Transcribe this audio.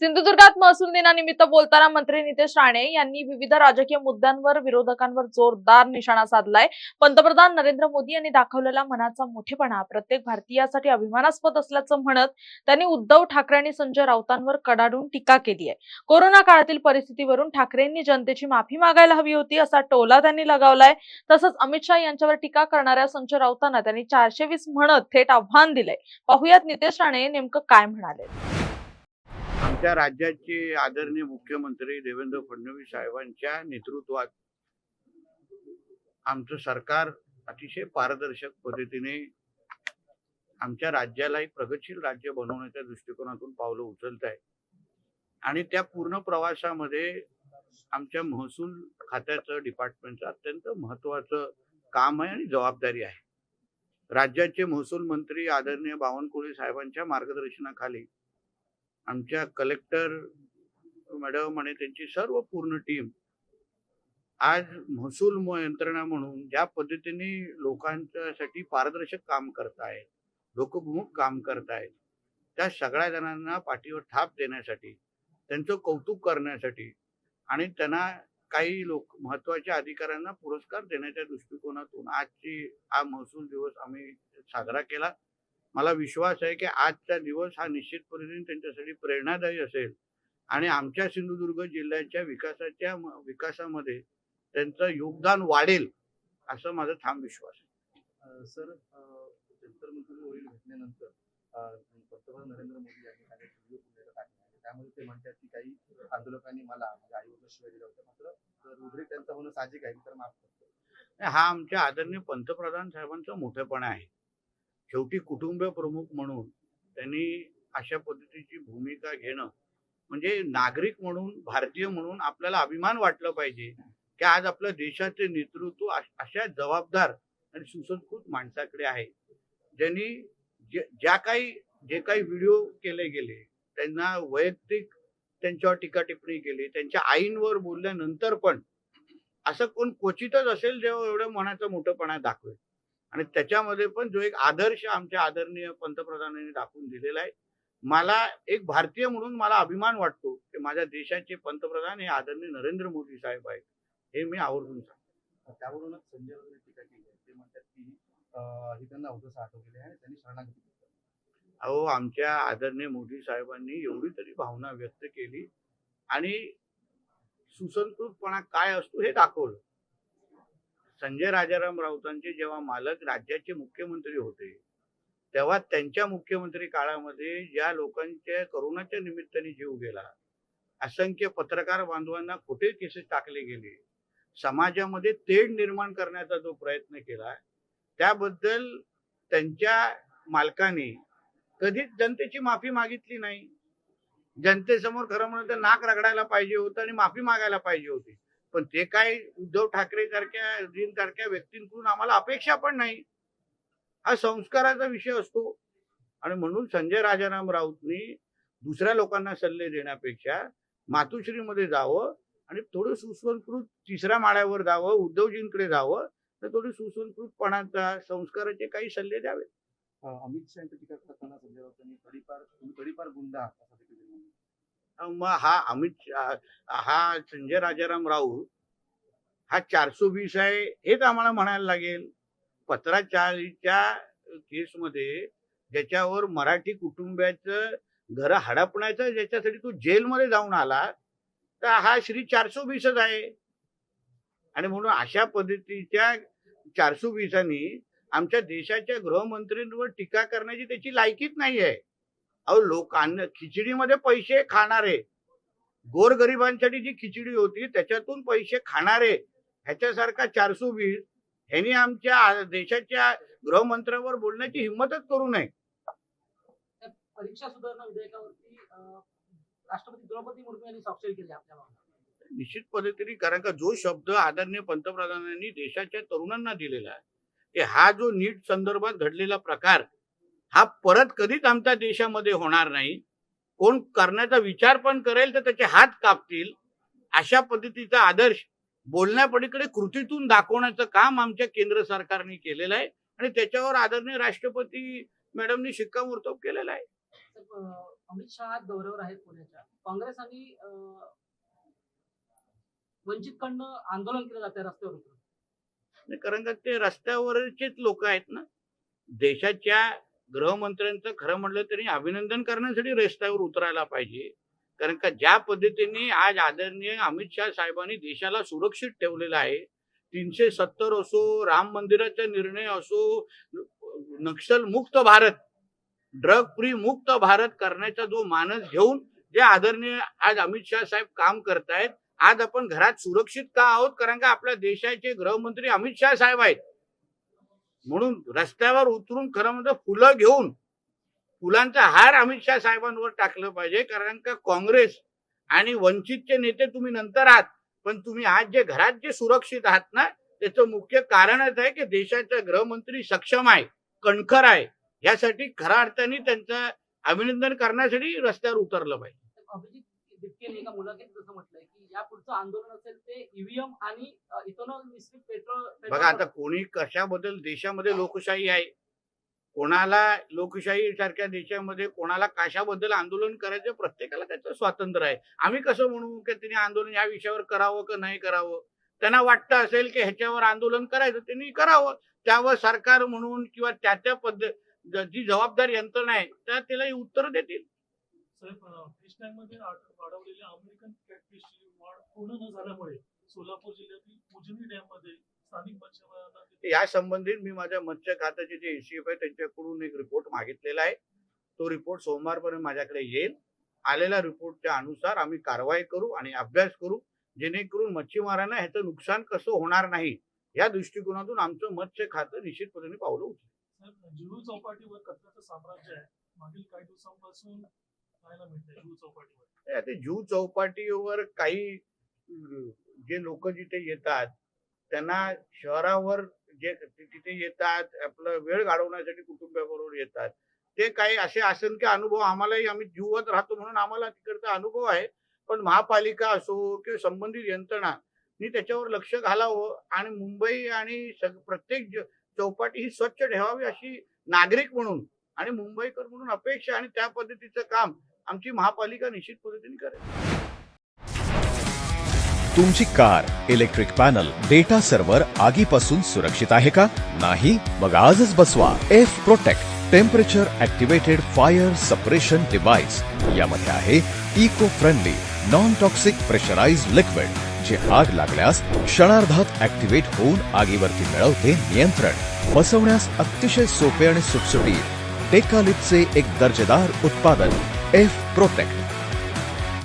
सिंधुदुर्गात महसूल दिनानिमित्त बोलताना मंत्री नितेश राणे यांनी विविध राजकीय मुद्द्यांवर विरोधकांवर जोरदार निशाणा साधलाय। पंतप्रधान नरेंद्र मोदी यांनी दाखवलेला मनाचा मोठेपणा प्रत्येक भारतीयासाठी अभिमानास्पद असल्याचं म्हणत त्यांनी उद्धव ठाकरे आणि संजय राऊतांवर कडाडून टीका केली आहे। कोरोना काळातील परिस्थितीवरून ठाकरेंनी जनतेची माफी मागायला हवी होती असा टोला त्यांनी लगावलाय। तसंच अमित शहा यांच्यावर टीका करणाऱ्या संजय राऊतांना त्यांनी 420 म्हणत थेट आव्हान दिलंय। पाहुयात नितेश राणे नेमकं काय म्हणाले। आमच्या राज्याचे आदरणीय मुख्यमंत्री देवेंद्र फडणवीस साहेबांच्या नेतृत्वात आमचं सरकार अतिशय पारदर्शक पद्धतीने आमच्या राज्याला एक प्रगतशील राज्य बनवण्याच्या दृष्टिकोनातून पावलं उचलत आहे। आणि त्या पूर्ण प्रवासामध्ये आमच्या महसूल खात्याचं डिपार्टमेंटचं अत्यंत महत्त्वाचं काम आहे आणि जबाबदारी आहे। राज्याचे महसूल मंत्री आदरणीय बावनकुळे साहेबांच्या मार्गदर्शनाखाली आमच्या कलेक्टर मॅडम आणि त्यांची सर्व पूर्ण टीम आज महसूल यंत्रणा म्हणून ज्या पद्धतीने लोकांसाठी पारदर्शक काम करतायत, लोकभिमुख काम करतायत, त्या सगळ्या जणांना पाठीवर थाप देण्यासाठी, त्यांचं कौतुक करण्यासाठी आणि त्यांना काही महत्वाच्या अधिकाऱ्यांना पुरस्कार देण्याच्या दृष्टिकोनातून हा महसूल दिवस आम्ही साजरा केला। मला विश्वास आहे की आजचा दिवस हा निश्चितपणे त्यांच्यासाठी प्रेरणादायी असेल आणि आमच्या सिंधुदुर्ग जिल्ह्याच्या विकासामध्ये त्यांचं योगदान वाढेल असं माझा ठाम विश्वास आहे। सर, जंतर-मंतरवरील घटनेनंतर पंतप्रधान नरेंद्र मोदी यांनी अनेक व्हिडिओ पुढे टाकले, त्यामध्ये ते म्हणतात की काही आंदोलकांनी मला माझ्या आईवरला शिवाय दिला होता, मात्र रुब्रिक त्यांचा होणं साहजिक आहे, तर माफ करतो। हा आमच्या आदरणीय पंतप्रधान साहेबांचा मोठेपणा आहे। शेवटी कुटुंबीय प्रमुख म्हणून त्यांनी अशा पद्धतीची भूमिका घेणं म्हणजे नागरिक म्हणून, भारतीय म्हणून आपल्याला अभिमान वाटलं पाहिजे की आज आपल्या देशाचे नेतृत्व अशा जबाबदार आणि सुसंस्कृत माणसाकडे आहे, ज्यांनी जे काही व्हिडिओ केले गेले, त्यांना वैयक्तिक त्यांच्यावर टीका टिप्पणी केली, त्यांच्या आईंवर बोलल्यानंतर पण असं कोण क्वचितच असेल जेव्हा एवढं मनाचा मोठेपणा दाखवेल। आणि त्याच्यामध्ये पण जो एक आदर्श आमच्या आदरणीय पंतप्रधानांनी दाखवून दिलेला आहे, मला एक भारतीय म्हणून मला अभिमान वाटतो की माझ्या देशाचे पंतप्रधान हे आदरणीय नरेंद्र मोदी साहेब आहेत, हे मी आवर्जून सांगतो। त्यावरूनच संजय राऊतांनी टीका केली आहे, ते म्हणतात की ही त्यांना अवधसा आठवलेली आहे आणि त्यांनी शरणागती केली। अहो, आमच्या आदरणीय मोदी साहेबांनी एवढी तरी भावना व्यक्त केली आणि सुसंस्कृतपणा काय असतो हे दाखवलं। संजय राजाराम राऊतांचे जेव्हा मालक राज्याचे मुख्यमंत्री होते तेव्हा त्यांच्या मुख्यमंत्री काळामध्ये ज्या लोकांच्या कोरोनाच्या निमित्ताने जीव गेला, असंख्य पत्रकार बांधवांना खोटे केसेस टाकले गेले, समाजामध्ये तेढ निर्माण करण्याचा जो प्रयत्न केला, त्याबद्दल त्यांच्या मालकाने कधीच जनतेची माफी मागितली नाही। जनतेसमोर खरं म्हणलं तर नाक रगडायला पाहिजे होतं आणि माफी मागायला पाहिजे होती, पण ते काय उद्धव ठाकरे सारख्या व्यक्तींकडून आम्हाला अपेक्षा पण नाही। हा संस्काराचा विषय असतो आणि म्हणून संजय राजाराम राऊतनी दुसऱ्या लोकांना सल्ले देण्यापेक्षा मातुश्रीमध्ये जावं आणि थोडं सुसंस्कृत तिसऱ्या माळ्यावर जावं, उद्धवजींकडे जावं, तर थोडी सुसंस्कृतपणाचा संस्काराचे काही सल्ले द्यावे। अमित शहा यांची टीका करताना संजय राऊतांनी तडीपार गुंडा असं देखील म्हणलं। मग हा संजय राजाराम राऊत हा 420 आहे हेच आम्हाला म्हणायला लागेल। पत्राचारीच्या केसमध्ये ज्याच्यावर मराठी कुटुंबियाचं घर हडपण्याचं ज्याच्यासाठी तो जेलमध्ये जाऊन आला, तर हा श्री 420च आहे। आणि म्हणून अशा पद्धतीच्या 420 आमच्या देशाच्या गृहमंत्र्यांवर टीका करण्याची त्याची लायकीच नाही आहे। अहो, लोकांना खिचडीमध्ये पैसे खाणारे, गोरगरिबांसाठी जी खिचडी होती त्याच्यातून पैसे खाणारे ह्याच्यासारखा 420 ह्यांनी आमच्या देशाच्या गृहमंत्र्यावर बोलण्याची हिंमतच करू नये। परीक्षा सुधारणा विधेयकावरती राष्ट्रपती द्रौपदी मुर्मू यांनी स्वाक्षरी केली आपल्या भागात। निश्चित पद्धतीने, कारण का जो शब्द आदरणीय पंतप्रधानांनी देशाच्या तरुणांना दिलेला आहे की हा जो नीट संदर्भात घडलेला प्रकार हा परत कधीच आमच्या देशामध्ये होणार नाही, कोण करण्याचा विचार पण करेल तर त्याचे हात कापतील, अशा पद्धतीचा आदर्श बोलण्यापलीकडे कृतीतून दाखवण्याचं काम आमच्या केंद्र सरकारने केलेलं आहे आणि त्याच्यावर आदरणीय राष्ट्रपती मॅडमनी शिक्कामोर्तब केलेला आहे। अमित शहा दौऱ्यावर आहेत पुण्याच्या. काँग्रेस आणि वंचितकडनं आंदोलन केलं जाते रस्त्यावर उतरून. नाही, कारण का ते रस्त्यावरचेच लोक आहेत ना. देशाच्या गृहमंत्र्यांचं खरं म्हटलं तरी अभिनंदन करण्यासाठी रस्त्यावर उतरायला पाहिजे. कारण का ज्या पद्धतीने आज आदरणीय अमित शहा साहेबांनी देशाला सुरक्षित ठेवलेलं आहे, 370 असो, राम मंदिराचा निर्णय असो, नक्षल मुक्त भारत, ड्रग फ्री मुक्त भारत करण्याचा जो मानस घेऊन जे आदरणीय आज अमित शहा साहेब काम करतायत, आज आपण घरात सुरक्षित का आहोत? कारण का आपल्या देशाचे गृहमंत्री अमित शहा साहेब आहेत. म्हणून रस्त्यावर उतरून खरं म्हणजे फुलं घेऊन फुलांचा हार अमित शहा साहेबांवर टाकलं पाहिजे. कारण का काँग्रेस आणि वंचितचे नेते तुम्ही नंतर आहात, पण तुम्ही आज जे घरात जे सुरक्षित आहात ना, त्याचं मुख्य कारणच आहे की देशाचा गृहमंत्री सक्षम आहे, कणखर आहे. यासाठी खऱ्या अर्थाने त्यांचं अभिनंदन करण्यासाठी रस्त्यावर उतरलं पाहिजे. अभिजित दिपकेने एका मुलाखतीत असं म्हटलंय की या पुढचं आंदोलन असेल ते ईव्हीएम आणि इथेनॉल मिश्रित पेट्रोल. बघा आता कोणी कशाबद्दल, देशामध्ये लोकशाही आहे, कोणाला लोकशाही सारख्या देशामध्ये कोणाला कशाबद्दल आंदोलन करायचं प्रत्येकाला त्याचं स्वातंत्र्य आहे. आम्ही कसं म्हणू की त्यांनी आंदोलन या विषयावर करावं की नाही करावं? त्यांना वाटतं असेल की ह्याच्यावर आंदोलन करायचं, त्यांनी करावं. त्यावर सरकार म्हणून किंवा त्या पद्धत जी जबाबदार यंत्रणा आहे त्या त्याला उत्तर देतील. फिश टँकमध्ये वाढवलेल्या अमेरिकन कॅटफिशची वाढ पूर्ण न झाल्यामुळे सोलापूर जिल्ह्यातील उजनी डॅममध्ये स्थानिक मच्छीमारांना या संबंधित मी माझ्या मत्स्य खात्याचे जे एसीएफ आहे त्यांच्याकडून एक रिपोर्ट मागितलेला आहे. तो रिपोर्ट सोमवारपर्यंत माझ्याकडे येईल. आलेल्या रिपोर्टच्या अनुसार आम्ही कारवाई करू आणि अभ्यास करू, जेणेकरून मच्छीमारांना ह्याचं नुकसान कसं होणार नाही या दृष्टिकोनातून आमचं मत्स्य खातं निश्चितपणे पावलं उचलेल. जुहू चौपाटीवर कचऱ्याचं साम्राज्य आहे. मागील काही दिवसांपासून पाहायला मिळतंय जुहू चौपाटीवर. आता जुहू चौपाटीवर काही जे लोक जिथे येतात त्यांना शहरावर जे तिथे येतात आपलं वेळ घालवण्यासाठी कुटुंबाबरोबर येतात, ते काही असे असेल की अनुभव आम्हालाही, आम्ही जुहूत राहतो म्हणून आम्हाला तिकडचा अनुभव आहे. पण महापालिका असो किंवा संबंधित यंत्रणा त्याच्यावर लक्ष घालावं आणि मुंबई आणि प्रत्येक चौपाटी ही स्वच्छ ठेवावी अशी नागरिक म्हणून आणि मुंबईकर म्हणून अपेक्षा, आणि त्या पद्धतीचं काम आमची महापालिका निश्चित पद्धतीने करेल. तुमची car, electric panel, data server आगीपासून सुरक्षित आहे का? नाही? मग आजच बसवा F protect temperature activated fire suppression device. यामध्ये आहे eco friendly non toxic pressurised liquid, जे आग लागल्यास क्षणार्धात ऍक्टिव्हेट होऊन आगीवरती मिळवते नियंत्रण. बसवण्यास अतिशय सोपे आणि सुटसुटीत. टेकालिपचे एक दर्जेदार उत्पादन एफ प्रोटेक्ट.